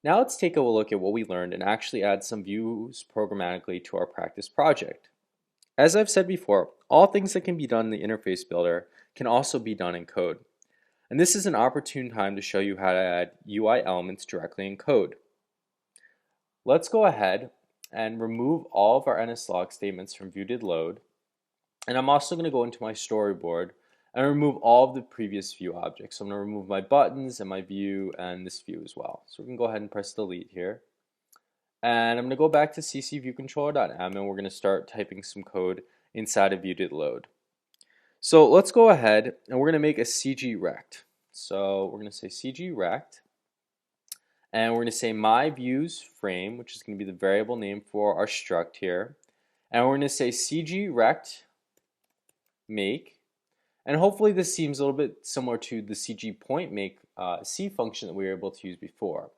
Now let's take a look at what we learned and actually add some views programmatically to our practice project. As I've said before, all things that can be done in the interface builder can also be done in code. And this is an opportune time to show you how to add UI elements directly in code. Let's go ahead and remove all of our NSLog statements from ViewDidLoad. And I'm also going to go into my storyboard and remove all of the previous view objects. So I'm going to remove my buttons and my view and this view as well. So we can go ahead and press delete here. And I'm going to go back to ccViewController.m and we're going to start typing some code inside of ViewDidLoad. So let's go ahead and we're going to make a CGRect. So we're going to say CGRect and we're going to say myViewsFrame, which is going to be the variable name for our struct here. And we're going to say CGRect make, and hopefully this seems a little bit similar to the CGPointMake C function that we were able to use before.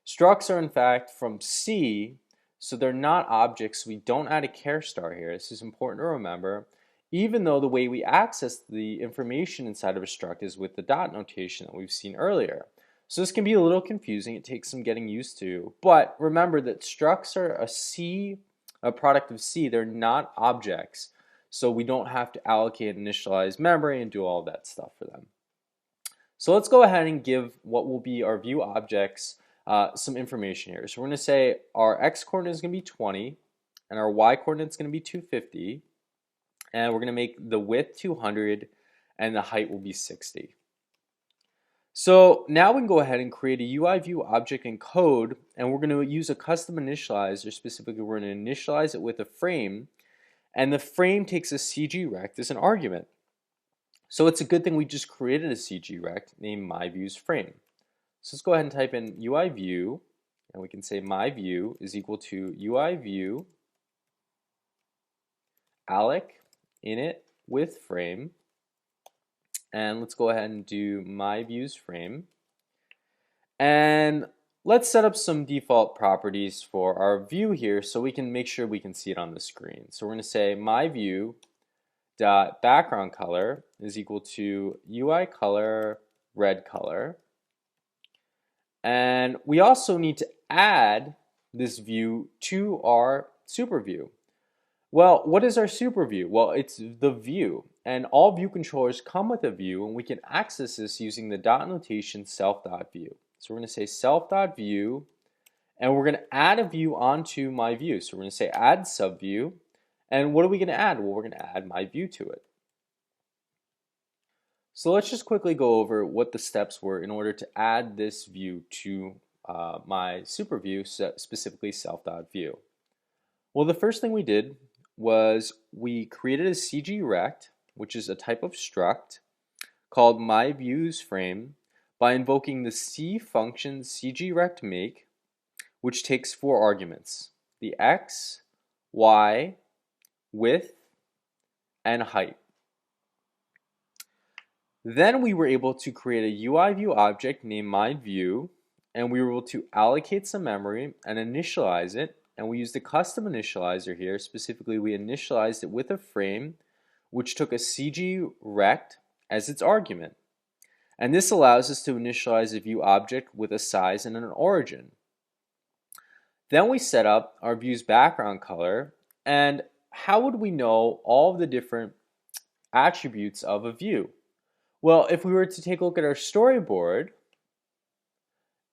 Structs are in fact from C, so they're not objects, so we don't add a char star here. This is important to remember, even though the way we access the information inside of a struct is with the dot notation that we've seen earlier. So this can be a little confusing, it takes some getting used to, but remember that structs are a product of C, they're not objects. So we don't have to allocate and initialize memory and do all that stuff for them. So let's go ahead and give what will be our view objects some information here. So we're going to say our x coordinate is going to be 20 and our y coordinate is going to be 250, and we're going to make the width 200 and the height will be 60. So now we can go ahead and create a UIView object in code, and we're going to use a custom initializer. Specifically, we're going to initialize it with a frame, and the frame takes a CGRect as an argument. So it's a good thing we just created a CGRect named myViewsFrame. So let's go ahead and type in UIView, and we can say myView is equal to UIView alloc init with frame. And let's go ahead and do myViewsFrame. And let's set up some default properties for our view here so we can make sure we can see it on the screen. So we're going to say myView.background color is equal to UI color red color. And we also need to add this view to our super view. Well, what is our super view? Well, it's the view, and all view controllers come with a view, and we can access this using the dot notation self.view. So we're going to say self.view, and we're going to add a view onto my view. So we're going to say add subview, and what are we going to add? Well, we're going to add my view to it. So let's just quickly go over what the steps were in order to add this view to my super view, specifically self.view. Well, the first thing we did was we created a CGRect, which is a type of struct called myViewsFrame, by invoking the C function CGRectMake, which takes 4 arguments: the x, y, width, and height. Then we were able to create a UIView object named myView, and we were able to allocate some memory and initialize it. And we used a custom initializer here. Specifically, we initialized it with a frame, which took a CGRect as its argument. And this allows us to initialize a view object with a size and an origin. Then we set up our view's background color. And how would we know all of the different attributes of a view? Well, if we were to take a look at our storyboard,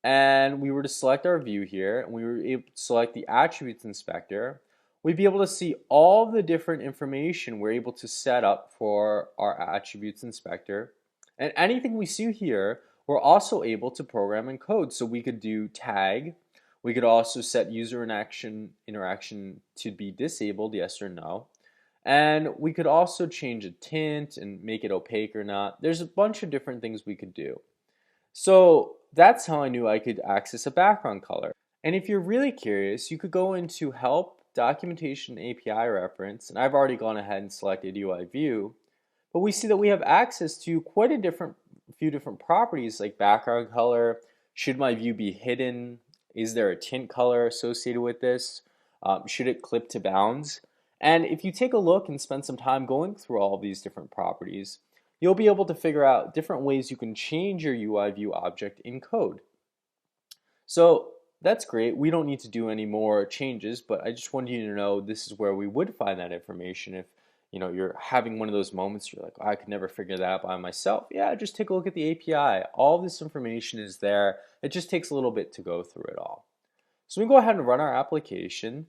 and we were to select our view here, and we were able to select the attributes inspector, we'd be able to see all the different information we're able to set up for our attributes inspector. And anything we see here, we're also able to program in code. So we could do tag, we could also set user interaction to be disabled, yes or no. And we could also change a tint and make it opaque or not. There's a bunch of different things we could do. So that's how I knew I could access a background color. And if you're really curious, you could go into Help, Documentation, API Reference, and I've already gone ahead and selected UIView, but we see that we have access to quite a few different properties like background color. Should my view be hidden? Is there a tint color associated with this? Should it clip to bounds? And if you take a look and spend some time going through all of these different properties, you'll be able to figure out different ways you can change your UIView object in code. So That's great. We don't need to do any more changes, but I just wanted you to know this is where we would find that information if you're having one of those moments you're like, "Oh, I could never figure that out by myself." Yeah, just take a look at the API. All this information is there. It just takes a little bit to go through it all. So we go ahead and run our application,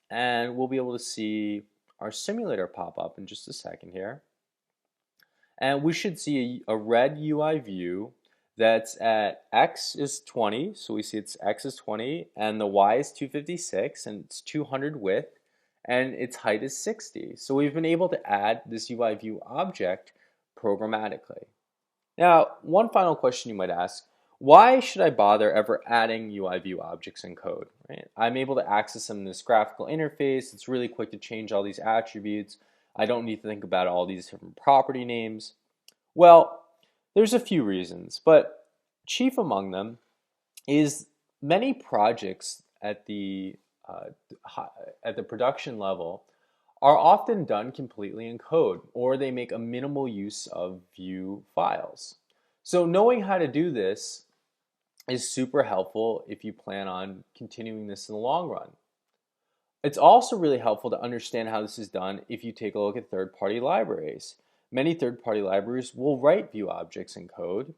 and we'll be able to see our simulator pop up in just a second here. And we should see a red UI view that's at X is 20, so we see it's X is 20, and the Y is 256, and it's 200 width, and its height is 60. So we've been able to add this UI view object programmatically. Now, one final question you might ask, why should I bother ever adding UI view objects in code? Right? I'm able to access them in this graphical interface. It's really quick to change all these attributes. I don't need to think about all these different property names. Well, there's a few reasons, but chief among them is many projects at the production level are often done completely in code, or they make a minimal use of view files. So knowing how to do this is super helpful if you plan on continuing this in the long run. It's also really helpful to understand how this is done if you take a look at third-party libraries. Many third-party libraries will write view objects in code.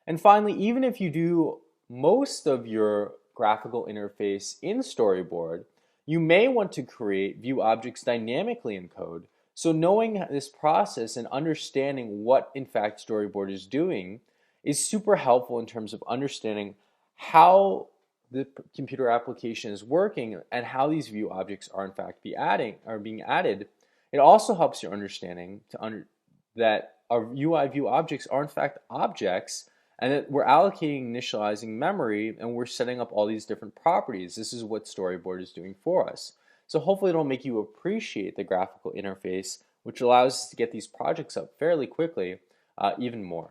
And finally, even if you do most of your graphical interface in Storyboard, you may want to create view objects dynamically in code. So knowing this process and understanding what in fact Storyboard is doing is super helpful in terms of understanding how the computer application is working and how these view objects are in fact being added. It also helps your understanding that our UI view objects are in fact objects, and that we're allocating, initializing memory, and we're setting up all these different properties. This is what Storyboard is doing for us. So hopefully it'll make you appreciate the graphical interface, which allows us to get these projects up fairly quickly, even more.